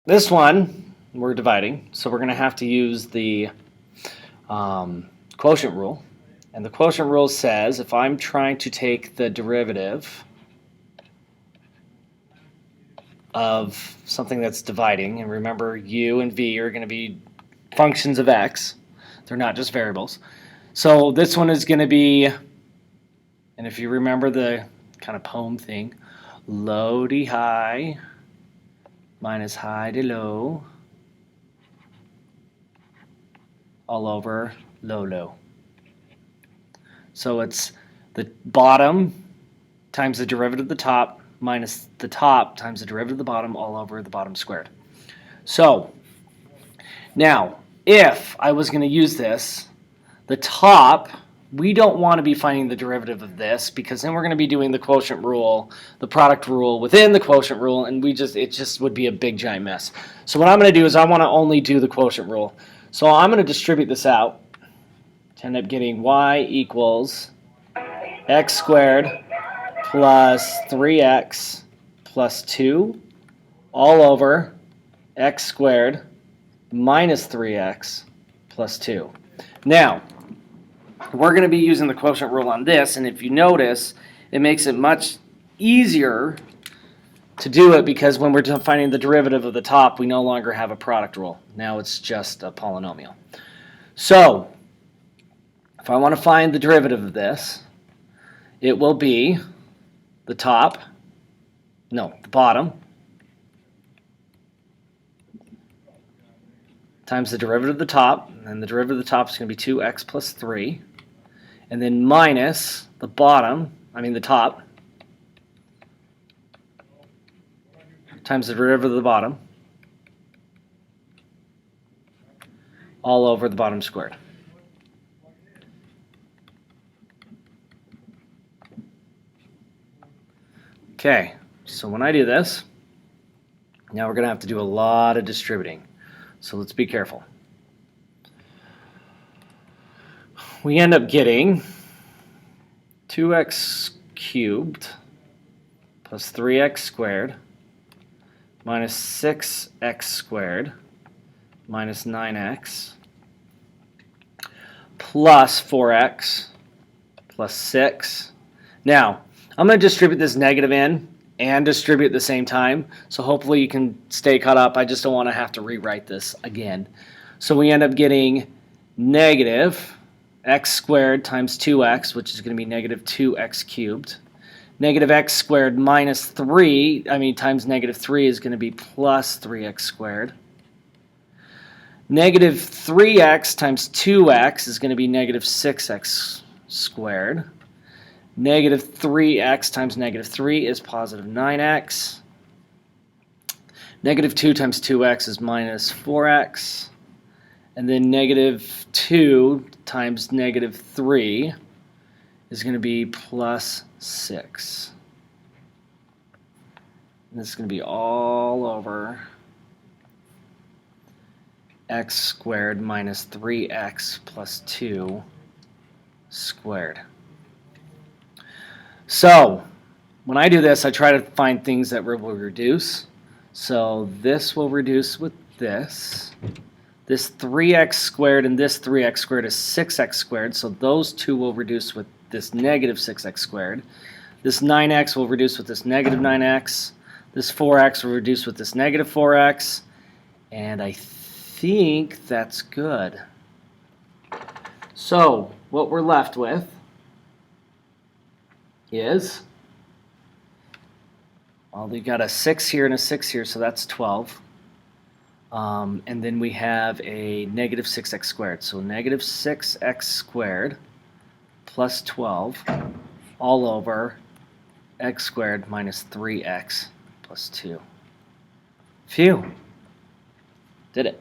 this one, we're dividing, so we're going to have to use the quotient rule. And the quotient rule says if I'm trying to take the derivative of something that's dividing, and remember u and v are going to be functions of x, they're not just variables. So this one is going to be, and if you remember the kind of poem thing, low to high minus high to low all over low, low. So it's the bottom times the derivative of the top minus the top times the derivative of the bottom all over the bottom squared. So now, if I was going to use this, the top, we don't want to be finding the derivative of this because then we're going to be doing the quotient rule, the product rule within the quotient rule, and it just would be a big giant mess. So what I'm going to do is I want to only do the quotient rule. So I'm going to distribute this out to end up getting y equals x squared plus 3x plus 2 all over x squared minus 3x plus 2. Now, we're going to be using the quotient rule on this, and if you notice, it makes it much easier to do it because when we're finding the derivative of the top, we no longer have a product rule. Now it's just a polynomial. So, if I want to find the derivative of this, it will be the bottom times the derivative of the top, and the derivative of the top is going to be 2x plus 3, and then minus the top, times the derivative of the bottom, all over the bottom squared. Okay, so when I do this, now we're going to have to do a lot of distributing. So let's be careful. We end up getting 2x cubed plus 3x squared minus 6x squared minus 9x plus 4x plus 6. Now, I'm going to distribute this negative in and distribute at the same time, so hopefully you can stay caught up. I just don't want to have to rewrite this again. So we end up getting negative x squared times 2x, which is going to be negative 2x cubed. Negative x squared minus times negative 3 is going to be plus 3x squared. Negative 3x times 2x is going to be negative 6x squared. Negative 3x times negative 3 is positive 9x. Negative 2 times 2x is minus 4x. And then negative 2 times negative 3 is going to be plus 6. And this is going to be all over x squared minus 3x plus 2 squared. So when I do this, I try to find things that will reduce. So this will reduce with this. This 3x squared and this 3x squared is 6x squared, so those two will reduce with this negative 6x squared. This 9x will reduce with this negative 9x. This 4x will reduce with this negative 4x. And I think that's good. So what we're left with is, well, we got a 6 here and a 6 here, so that's 12. And then we have a negative 6x squared. So negative 6x squared plus 12 all over x squared minus 3x plus 2. Phew. Did it.